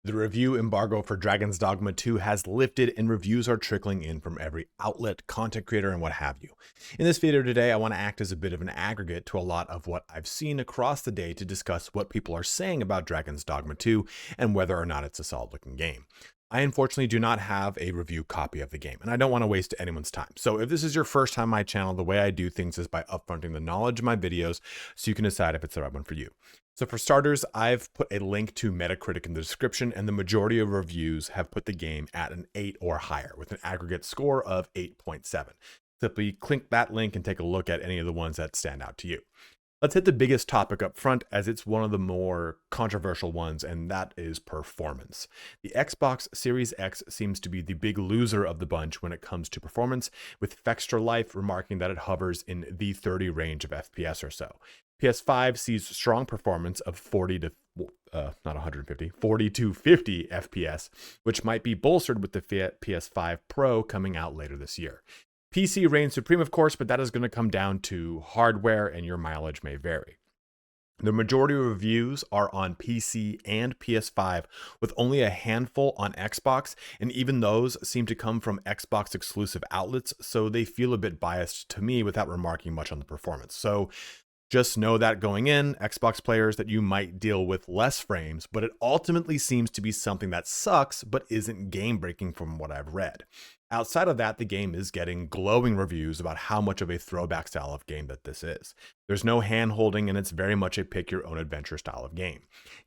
The review embargo for Dragon's Dogma 2 has lifted and reviews are trickling in from every outlet, content creator, and what have you. In this video today, I want to act as a bit of an aggregate to a lot of what I've seen across the day to discuss what people are saying about Dragon's Dogma 2 and whether or not it's a solid looking game. I unfortunately do not have a review copy of the game, and I don't want to waste anyone's time. So if this is your first time on my channel, the way I do things is by upfronting the knowledge of my videos so you can decide if it's the right one for you. So for starters, I've put a link to Metacritic in the description, and the majority of reviews have put the game at an 8 or higher with an aggregate score of 8.7. Simply click that link and take a look at any of the ones that stand out to you. Let's hit the biggest topic up front, as it's one of the more controversial ones, and that is performance. The Xbox Series X seems to be the big loser of the bunch when it comes to performance, with Fextra Life remarking that it hovers in the 30 range of FPS or so. PS5 sees strong performance of 40 to 50 FPS, which might be bolstered with the PS5 Pro coming out later this year. PC reigns supreme, of course, but that is going to come down to hardware, and your mileage may vary. The majority of reviews are on PC and PS5, with only a handful on Xbox, and even those seem to come from Xbox exclusive outlets, so they feel a bit biased to me without remarking much on the performance. So just know that going in, Xbox players, that you might deal with less frames, but it ultimately seems to be something that sucks but isn't game-breaking from what I've read. Outside of that, the game is getting glowing reviews about how much of a throwback style of game that this is. There's no hand-holding, and it's very much a pick-your-own-adventure style of game.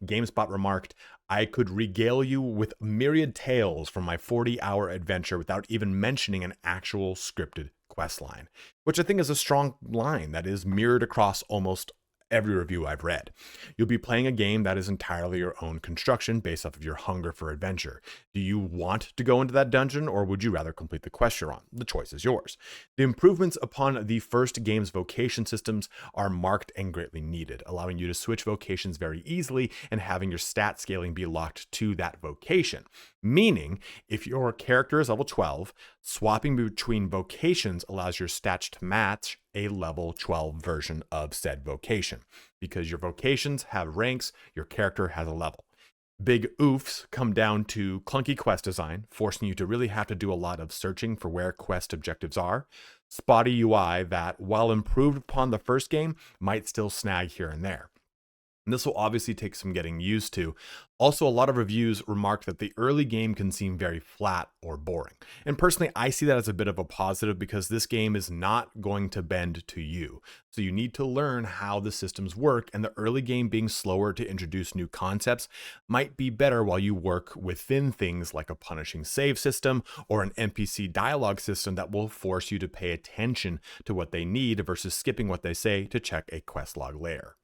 GameSpot remarked, "I could regale you with myriad tales from my 40-hour adventure without even mentioning an actual scripted quest line," which I think is a strong line that is mirrored across almost every review I've read. You'll be playing a game that is entirely your own construction based off of your hunger for adventure. Do you want to go into that dungeon, or would you rather complete the quest you're on? The choice is yours. The improvements upon the first game's vocation systems are marked and greatly needed, allowing you to switch vocations very easily and having your stat scaling be locked to that vocation. Meaning, if your character is level 12, swapping between vocations allows your stats to match a level 12 version of said vocation. Because your vocations have ranks, your character has a level. Big oofs come down to clunky quest design, forcing you to really have to do a lot of searching for where quest objectives are. Spotty UI that, while improved upon the first game, might still snag here and there. And this will obviously take some getting used to. Also, a lot of reviews remark that the early game can seem very flat or boring. And personally, I see that as a bit of a positive, because this game is not going to bend to you. So you need to learn how the systems work, and the early game being slower to introduce new concepts might be better while you work within things like a punishing save system or an NPC dialogue system that will force you to pay attention to what they need versus skipping what they say to check a quest log later.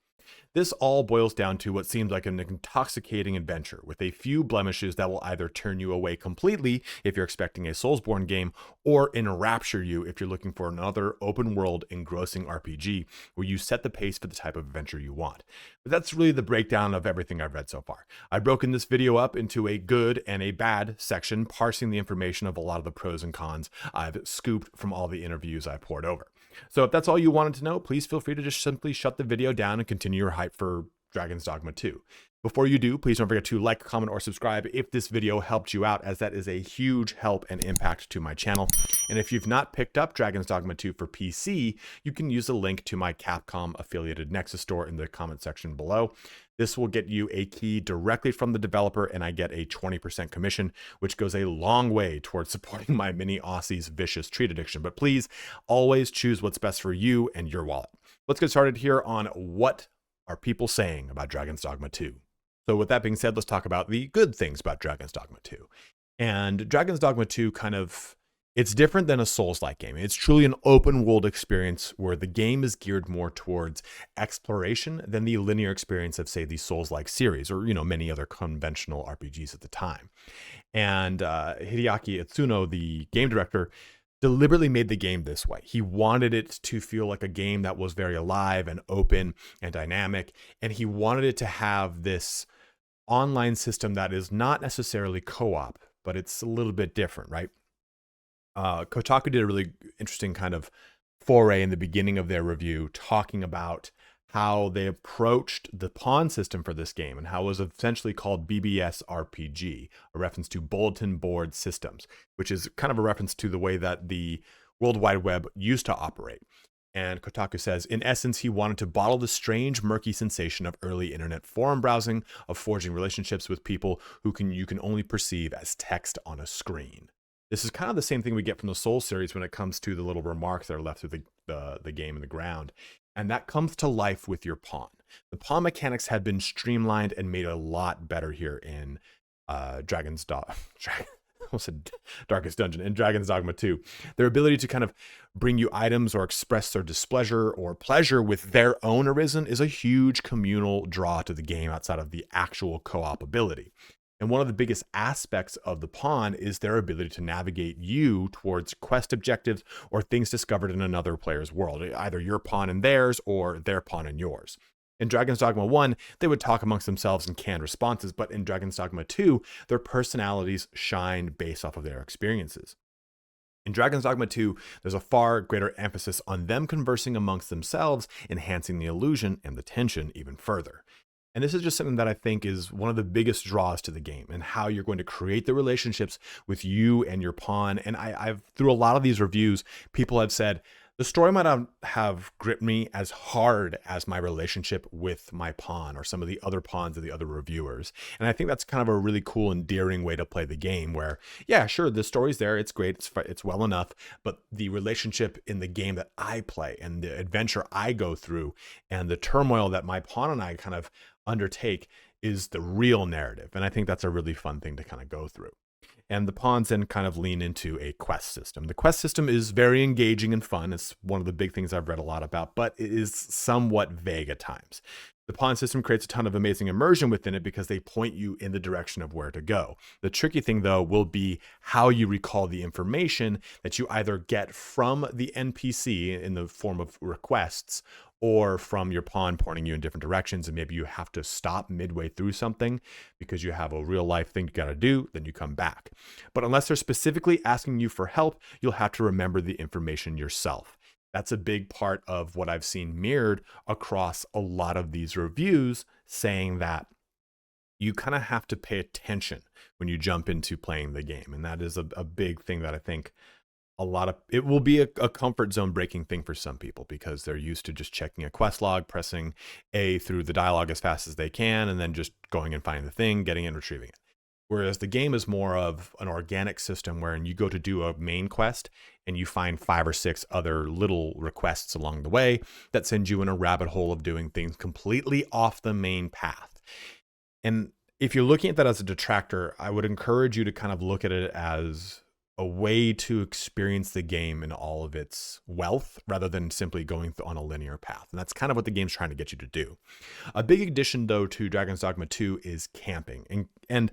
This all boils down to what seems like an intoxicating adventure with a few blemishes that will either turn you away completely if you're expecting a Soulsborne game, or enrapture you if you're looking for another open world engrossing RPG where you set the pace for the type of adventure you want. But that's really the breakdown of everything I've read so far. I've broken this video up into a good and a bad section, parsing the information of a lot of the pros and cons I've scooped from all the interviews I poured over. So if that's all you wanted to know, please feel free to just simply shut the video down and continue your hype for Dragon's Dogma 2. Before you do, please don't forget to like, comment, or subscribe if this video helped you out, as that is a huge help and impact to my channel. And if you've not picked up Dragon's Dogma 2 for PC, you can use the link to my Capcom affiliated Nexus Store in the comment section below. This will get you a key directly from the developer, and I get a 20% commission, which goes a long way towards supporting my mini Aussie's vicious treat addiction. But please always choose what's best for you and your wallet. Let's get started here on what are people saying about Dragon's Dogma 2. So with that being said, let's talk about the good things about Dragon's Dogma 2. And Dragon's Dogma 2 it's different than a Souls-like game. It's truly an open world experience where the game is geared more towards exploration than the linear experience of, say, the Souls-like series, or, many other conventional RPGs at the time. And Hideaki Itsuno, the game director, deliberately made the game this way. He wanted it to feel like a game that was very alive and open and dynamic, and he wanted it to have this online system that is not necessarily co-op, but it's a little bit different, right? Kotaku did a really interesting kind of foray in the beginning of their review, talking about how they approached the pawn system for this game and how it was essentially called BBS RPG, a reference to bulletin board systems, which is kind of a reference to the way that the World Wide Web used to operate. And Kotaku says, in essence, he wanted to bottle the strange, murky sensation of early internet forum browsing, of forging relationships with people who you can only perceive as text on a screen. This is kind of the same thing we get from the Soul series when it comes to the little remarks that are left through the game in the ground. And that comes to life with your pawn. The pawn mechanics have been streamlined and made a lot better here in Darkest Dungeon, in Dragon's Dogma 2. Their ability to kind of bring you items or express their displeasure or pleasure with their own arisen is a huge communal draw to the game outside of the actual co-op ability. And one of the biggest aspects of the pawn is their ability to navigate you towards quest objectives or things discovered in another player's world, either your pawn and theirs or their pawn and yours. In Dragon's Dogma 1, they would talk amongst themselves in canned responses, but in Dragon's Dogma 2, their personalities shine based off of their experiences. In Dragon's Dogma 2, there's a far greater emphasis on them conversing amongst themselves, enhancing the illusion and the tension even further. And this is just something that I think is one of the biggest draws to the game and how you're going to create the relationships with you and your pawn. And I've through a lot of these reviews, people have said, the story might not have gripped me as hard as my relationship with my pawn or some of the other pawns of the other reviewers. And I think that's kind of a really cool, endearing way to play the game where, yeah, sure, the story's there. It's great. It's well enough. But the relationship in the game that I play and the adventure I go through and the turmoil that my pawn and I kind of undertake is the real narrative. And I think that's a really fun thing to kind of go through. And the pawns then kind of lean into a quest system. The quest system is very engaging and fun. It's one of the big things I've read a lot about, but it is somewhat vague at times. The pawn system creates a ton of amazing immersion within it because they point you in the direction of where to go. The tricky thing, though, will be how you recall the information that you either get from the NPC in the form of requests or from your pawn pointing you in different directions, and maybe you have to stop midway through something because you have a real life thing you got to do, then you come back. But unless they're specifically asking you for help, you'll have to remember the information yourself. That's a big part of what I've seen mirrored across a lot of these reviews, saying that you kind of have to pay attention when you jump into playing the game. And that is a big thing that I think it will be a comfort zone breaking thing for some people because they're used to just checking a quest log, pressing A through the dialogue as fast as they can, and then just going and finding the thing, getting it and retrieving it. Whereas the game is more of an organic system wherein you go to do a main quest and you find 5 or 6 other little requests along the way that send you in a rabbit hole of doing things completely off the main path. And if you're looking at that as a detractor, I would encourage you to kind of look at it as a way to experience the game in all of its wealth rather than simply going on a linear path. And that's kind of what the game's trying to get you to do. A big addition, though, to Dragon's Dogma 2 is camping. And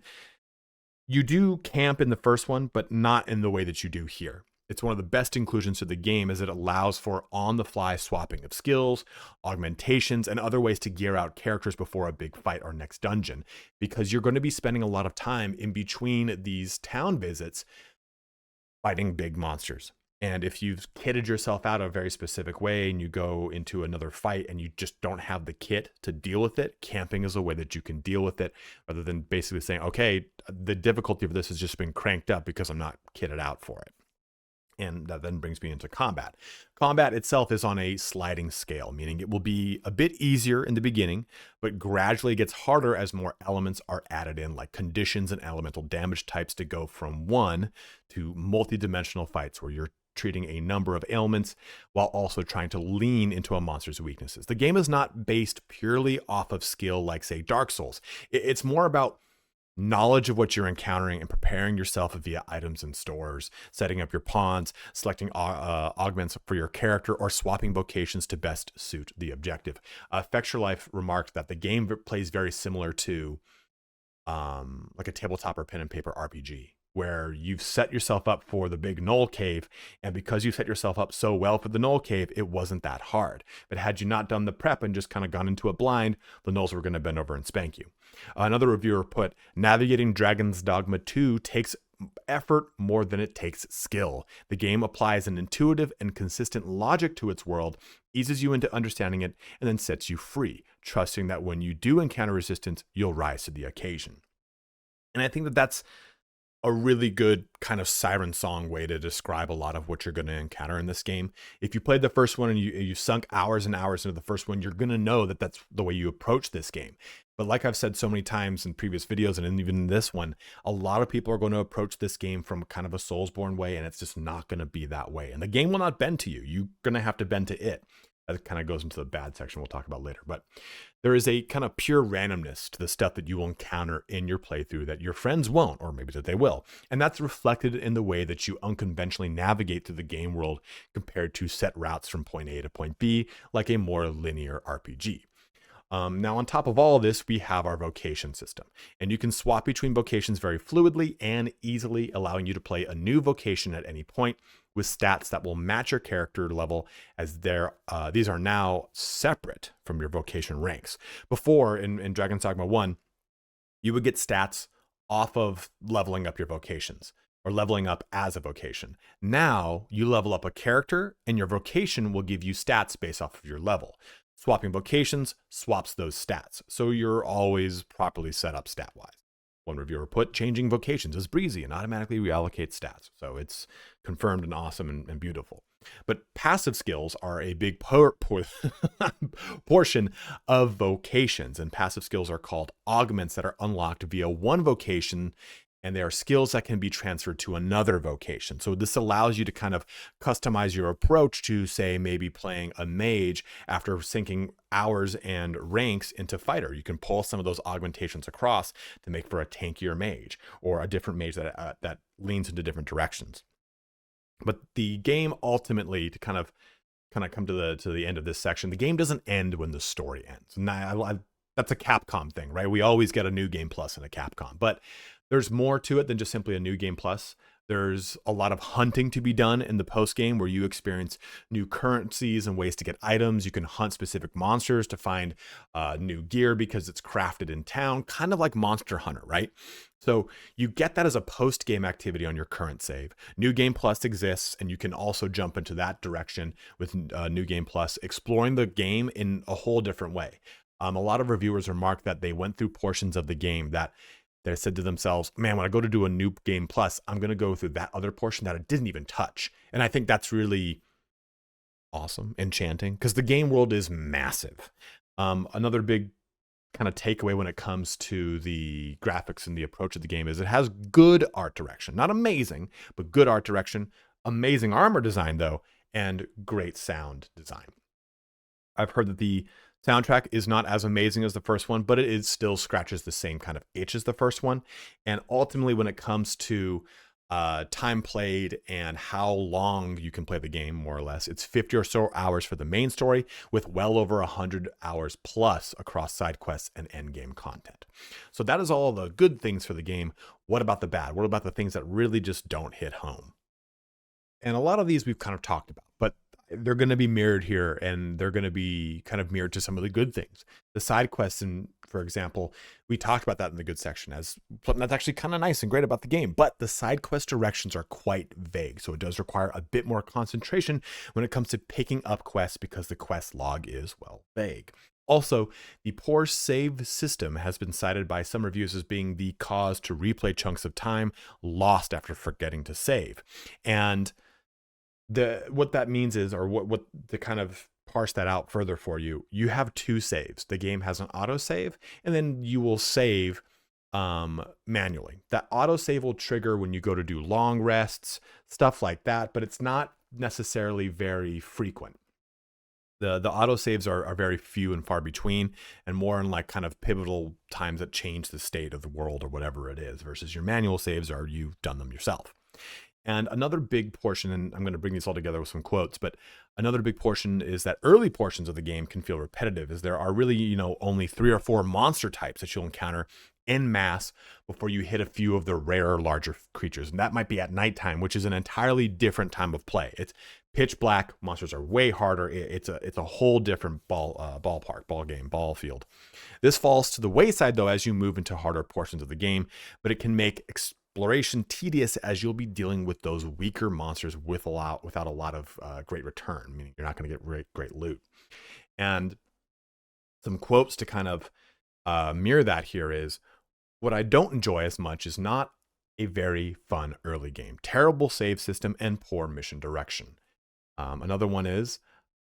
you do camp in the first one, but not in the way that you do here. It's one of the best inclusions to the game as it allows for on-the-fly swapping of skills, augmentations, and other ways to gear out characters before a big fight or next dungeon, because you're going to be spending a lot of time in between these town visits fighting big monsters. And if you've kitted yourself out a very specific way and you go into another fight and you just don't have the kit to deal with it, camping is a way that you can deal with it rather than basically saying, okay, the difficulty of this has just been cranked up because I'm not kitted out for it. And that then brings me into combat. Combat itself is on a sliding scale, meaning it will be a bit easier in the beginning, but gradually gets harder as more elements are added in, like conditions and elemental damage types to go from one to multi-dimensional fights where you're treating a number of ailments while also trying to lean into a monster's weaknesses. The game is not based purely off of skill like, say, Dark Souls. It's more about knowledge of what you're encountering and preparing yourself via items in stores, setting up your pawns, selecting augments for your character, or swapping vocations to best suit the objective. Fetcher Life remarked that the game plays very similar to like a tabletop or pen and paper RPG, where you've set yourself up for the big Knoll Cave, and because you set yourself up so well for the Knoll Cave, it wasn't that hard. But had you not done the prep and just kind of gone into it blind, the Knolls were going to bend over and spank you. Another reviewer put, navigating Dragon's Dogma 2 takes effort more than it takes skill. The game applies an intuitive and consistent logic to its world, eases you into understanding it, and then sets you free, trusting that when you do encounter resistance, you'll rise to the occasion. And I think that that's a really good kind of siren song way to describe a lot of what you're going to encounter in this game. If you played the first one and you sunk hours and hours into the first one, you're going to know that that's the way you approach this game. But like I've said so many times in previous videos and even in this one, a lot of people are going to approach this game from kind of a Soulsborne way, and it's just not going to be that way. And the game will not bend to you. You're going to have to bend to it. That kind of goes into the bad section we'll talk about later. But there is a kind of pure randomness to the stuff that you will encounter in your playthrough that your friends won't, or maybe that they will. And that's reflected in the way that you unconventionally navigate through the game world compared to set routes from point A to point B, like a more linear RPG. Now, on top of all of this, we have our vocation system, and you can swap between vocations very fluidly and easily, allowing you to play a new vocation at any point with stats that will match your character level, as these are now separate from your vocation ranks. Before, in Dragon Dogma 1, you would get stats off of leveling up your vocations or leveling up as a vocation. Now, you level up a character, and your vocation will give you stats based off of your level. Swapping vocations swaps those stats, so you're always properly set up stat-wise. One reviewer put, changing vocations is breezy and automatically reallocates stats, so it's confirmed and awesome and beautiful. But passive skills are a big portion of vocations, and passive skills are called augments that are unlocked via one vocation, and they are skills that can be transferred to another vocation. So this allows you to kind of customize your approach to, say, maybe playing a mage after sinking hours and ranks into fighter. You can pull some of those augmentations across to make for a tankier mage, or a different mage that leans into different directions. But the game ultimately, to kind of come to the end of this section, the game doesn't end when the story ends. And that's a Capcom thing, right? We always get a new game plus in a Capcom, but there's more to it than just simply a new game plus. There's a lot of hunting to be done in the post game, where you experience new currencies and ways to get items. You can hunt specific monsters to find new gear because it's crafted in town, kind of like Monster Hunter, right? So you get that as a post game activity on your current save. New Game Plus exists, and you can also jump into that direction with New Game Plus, exploring the game in a whole different way. A lot of reviewers remarked that they went through portions of the game that they said to themselves, man, when I go to do a new game plus, I'm going to go through that other portion that I didn't even touch. And I think that's really awesome, enchanting, because the game world is massive. Another big kind of takeaway when it comes to the graphics and the approach of the game is it has good art direction. Not amazing, but good art direction. Amazing armor design, though, and great sound design. I've heard that the soundtrack is not as amazing as the first one, but it still scratches the same kind of itch as the first one. And ultimately, when it comes to time played and how long you can play the game, more or less, it's 50 or so hours for the main story, with well over 100 hours plus across side quests and end game content. So that is all the good things for the game. What about the bad? What about the things that really just don't hit home? And a lot of these we've kind of talked about, but they're going to be mirrored here, and they're going to be kind of mirrored to some of the good things. The side quests, and for example, we talked about that in the good section as something that's actually kind of nice and great about the game, but the side quest directions are quite vague. So it does require a bit more concentration when it comes to picking up quests, because the quest log is, well, vague. Also, the poor save system has been cited by some reviews as being the cause to replay chunks of time lost after forgetting to save. And what that means is, or what to kind of parse that out further for you, you have two saves. The game has an autosave, and then you will save manually. That autosave will trigger when you go to do long rests, stuff like that, but it's not necessarily very frequent. The autosaves are very few and far between, and more in like kind of pivotal times that change the state of the world or whatever it is, versus your manual saves are you've done them yourself. And another big portion, and I'm going to bring these all together with some quotes, but another big portion is that early portions of the game can feel repetitive, as there are really, only 3 or 4 monster types that you'll encounter en masse before you hit a few of the rarer, larger creatures. And that might be at nighttime, which is an entirely different time of play. It's pitch black. Monsters are way harder. It's a whole different ball field. This falls to the wayside, though, as you move into harder portions of the game, but it can make exploration tedious, as you'll be dealing with those weaker monsters without a lot of great return, meaning you're not going to get great loot. And some quotes to kind of mirror that here is, what I don't enjoy as much is not a very fun early game, terrible save system, and poor mission direction. Another one is,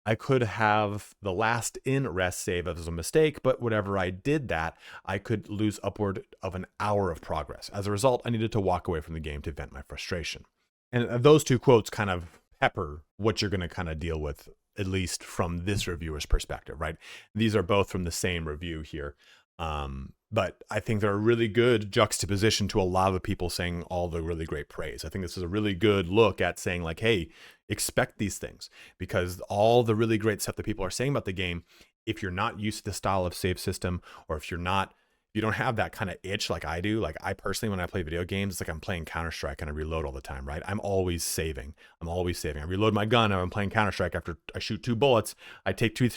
I could have the last in rest save as a mistake, but whenever I did that, I could lose upward of an hour of progress. As a result, I needed to walk away from the game to vent my frustration. And those two quotes kind of pepper what you're going to kind of deal with, at least from this reviewer's perspective, right? These are both from the same review here. But I think they're a really good juxtaposition to a lot of the people saying all the really great praise. I think this is a really good look at saying like, hey, expect these things, because all the really great stuff that people are saying about the game, if you're not used to the style of save system, or if you don't have that kind of itch like I do. Like I personally, when I play video games, it's like I'm playing Counter-Strike and I reload all the time, right? I'm always saving. I reload my gun and I'm playing Counter-Strike. After I shoot 2 bullets, I take two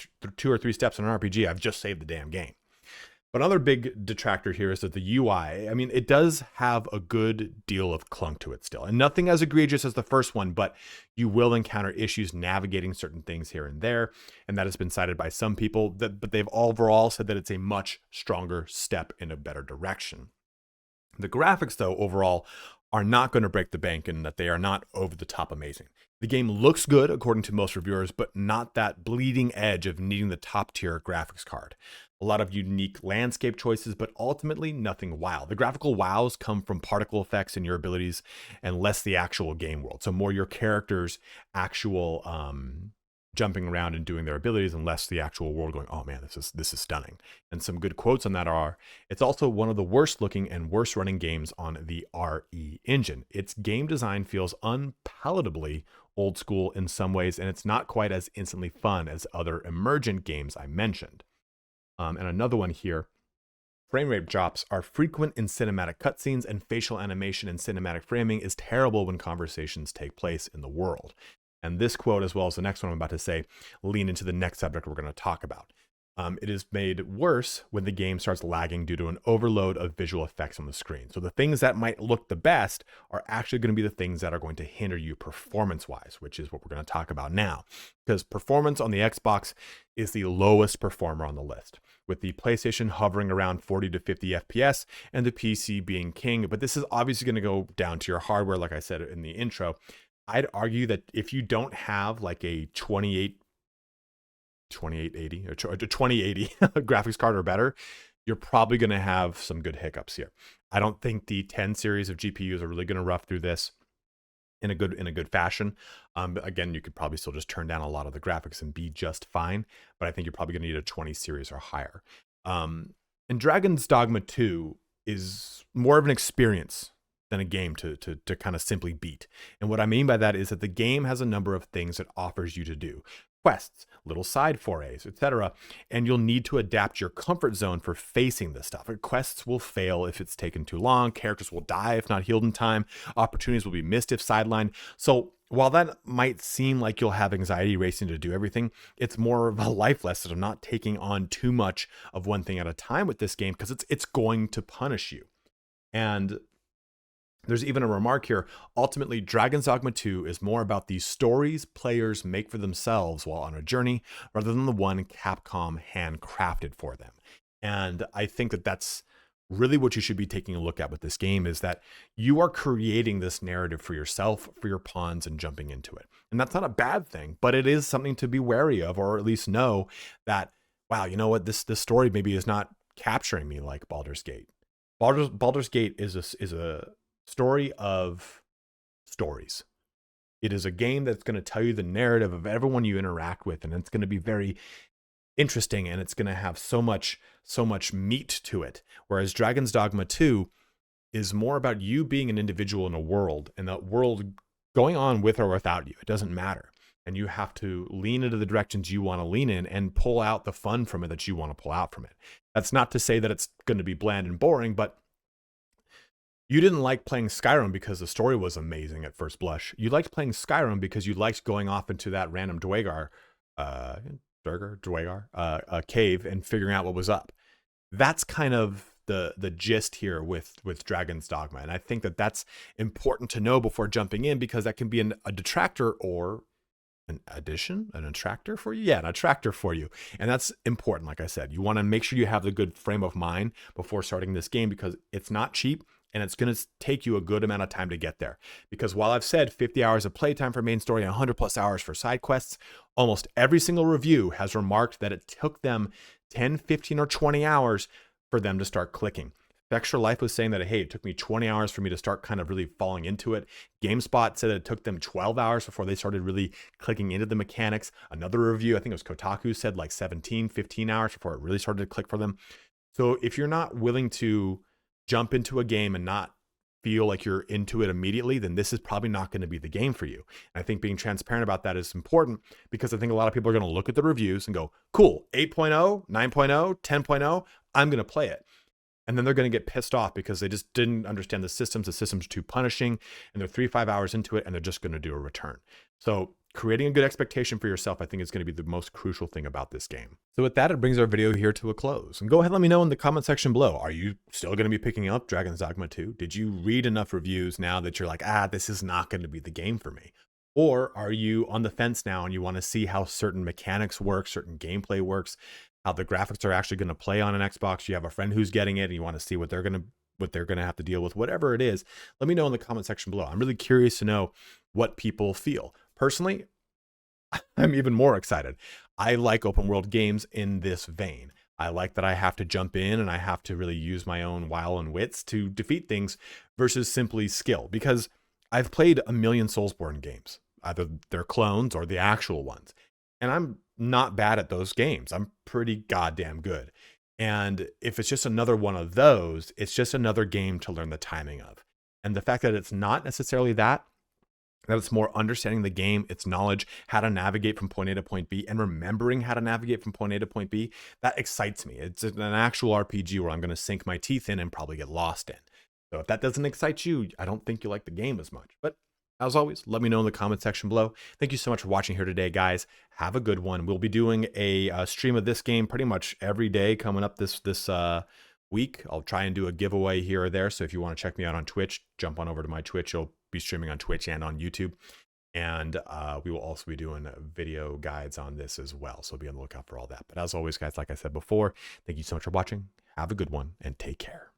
or three steps in an RPG. I've just saved the damn game. But another big detractor here is that the UI, I mean, it does have a good deal of clunk to it still, and nothing as egregious as the first one, but you will encounter issues navigating certain things here and there. And that has been cited by some people, but they've overall said that it's a much stronger step in a better direction. The graphics, though, overall are not going to break the bank, in that they are not over the top amazing. The game looks good according to most reviewers, but not that bleeding edge of needing the top tier graphics card. A lot of unique landscape choices, but ultimately nothing wow. The graphical wows come from particle effects and your abilities, and less the actual game world. So more your character's actual jumping around and doing their abilities, and less the actual world going, oh man, this is stunning. And some good quotes on that are, it's also one of the worst looking and worst running games on the RE engine. Its game design feels unpalatably old school in some ways, and it's not quite as instantly fun as other emergent games I mentioned. And another one here, frame rate drops are frequent in cinematic cutscenes, and facial animation and cinematic framing is terrible when conversations take place in the world. And this quote, as well as the next one I'm about to say, lean into the next subject we're going to talk about. It is made worse when the game starts lagging due to an overload of visual effects on the screen. So the things that might look the best are actually going to be the things that are going to hinder you performance-wise, which is what we're going to talk about now. Because performance on the Xbox is the lowest performer on the list, with the PlayStation hovering around 40 to 50 FPS and the PC being king. But this is obviously going to go down to your hardware, like I said in the intro. I'd argue that if you don't have like a 2880 or 2080 graphics card or better, you're probably going to have some good hiccups here. I don't think the 10 series of GPUs are really going to rough through this in a good fashion. But again, you could probably still just turn down a lot of the graphics and be just fine. But I think you're probably going to need a 20 series or higher. And Dragon's Dogma 2 is more of an experience than a game to kind of simply beat. And what I mean by that is that the game has a number of things it offers you to do. Quests, little side forays, etc. And you'll need to adapt your comfort zone for facing this stuff. Quests will fail if it's taken too long. Characters will die if not healed in time. Opportunities will be missed if sidelined. So while that might seem like you'll have anxiety racing to do everything, it's more of a life lesson of not taking on too much of one thing at a time with this game, because it's going to punish you. And there's even a remark here. Ultimately, Dragon's Dogma 2 is more about the stories players make for themselves while on a journey, rather than the one Capcom handcrafted for them. And I think that that's really what you should be taking a look at with this game, is that you are creating this narrative for yourself, for your pawns, and jumping into it. And that's not a bad thing, but it is something to be wary of, or at least know that, wow, you know what, this story maybe is not capturing me like Baldur's Gate. Baldur's Gate is a story of stories. It is a game that's going to tell you the narrative of everyone you interact with, and it's going to be very interesting, and it's going to have so much meat to it. Whereas Dragon's Dogma 2 is more about you being an individual in a world, and that world going on with or without you. It doesn't matter. And you have to lean into the directions you want to lean in and pull out the fun from it that you want to pull out from it. That's not to say that it's going to be bland and boring, but you didn't like playing Skyrim because the story was amazing at first blush. You liked playing Skyrim because you liked going off into that random Dwagar cave and figuring out what was up. That's kind of the gist here with Dragon's Dogma. And I think that that's important to know before jumping in, because that can be a detractor or an addition, an attractor for you. Yeah, an attractor for you. And that's important. Like I said, you want to make sure you have the good frame of mind before starting this game, because it's not cheap and it's going to take you a good amount of time to get there. Because while I've said 50 hours of playtime for main story and 100 plus hours for side quests, almost every single review has remarked that it took them 10, 15, or 20 hours for them to start clicking. Extra Life was saying that, hey, it took me 20 hours for me to start kind of really falling into it. GameSpot said that it took them 12 hours before they started really clicking into the mechanics. Another review, I think it was Kotaku, said like 17, 15 hours before it really started to click for them. So if you're not willing to jump into a game and not feel like you're into it immediately, then this is probably not going to be the game for you. And I think being transparent about that is important, because I think a lot of people are going to look at the reviews and go, cool, 8.0, 9.0, 10.0, I'm going to play it. And then they're going to get pissed off because they just didn't understand the systems. The system's too punishing, and they're 3-5 hours into it, and they're just going to do a return. So creating a good expectation for yourself, I think, is going to be the most crucial thing about this game. So with that, it brings our video here to a close. And go ahead and let me know in the comment section below. Are you still going to be picking up Dragon's Dogma 2? Did you read enough reviews now that you're like, this is not going to be the game for me? Or are you on the fence now and you want to see how certain mechanics work, certain gameplay works, how the graphics are actually going to play on an Xbox? You have a friend who's getting it and you want to see what they're going to have to deal with, whatever it is. Let me know in the comment section below. I'm really curious to know what people feel. Personally, I'm even more excited. I like open world games in this vein. I like that I have to jump in and I have to really use my own wile and wits to defeat things versus simply skill, because I've played a million Soulsborne games, either they're clones or the actual ones. And I'm not bad at those games. I'm pretty goddamn good. And if it's just another one of those, it's just another game to learn the timing of. And the fact that it's not necessarily that it's more understanding the game, its knowledge, how to navigate from point A to point B, and remembering how to navigate from point A to point B, that excites me. It's an actual RPG where I'm going to sink my teeth in and probably get lost in. So if that doesn't excite you, I don't think you like the game as much. But as always, let me know in the comment section below. Thank you so much for watching here today, guys. Have a good one. We'll be doing a stream of this game pretty much every day coming up this week. I'll try and do a giveaway here or there. So if you want to check me out on Twitch, jump on over to my Twitch. You'll be streaming on Twitch and on YouTube. And we will also be doing video guides on this as well. So be on the lookout for all that. But as always, guys, like I said before, thank you so much for watching. Have a good one and take care.